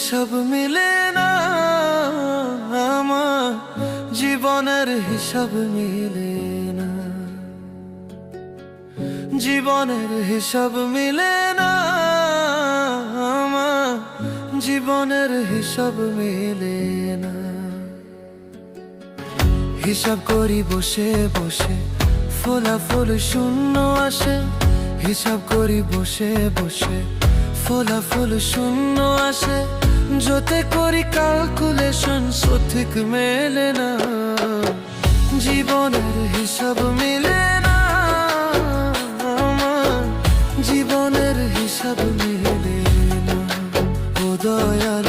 হিসাব মিলে না, আমার জীবনের হিসাব মিলে না, জীবনের হিসাব মিলে না, আমার জীবনের হিসাব মিলে না। হিসাব করি বসে বসে, ফলাফল শূন্য আসে। হিসাব করি বসে বসে, ফলাফল শূন্য আসে। যতে করি ক্যালকুলেশন সঠিক মেলে না, জীবনের হিসাব মিলে না, আমার জীবনের হিসাব মিলে না। ও দয়াল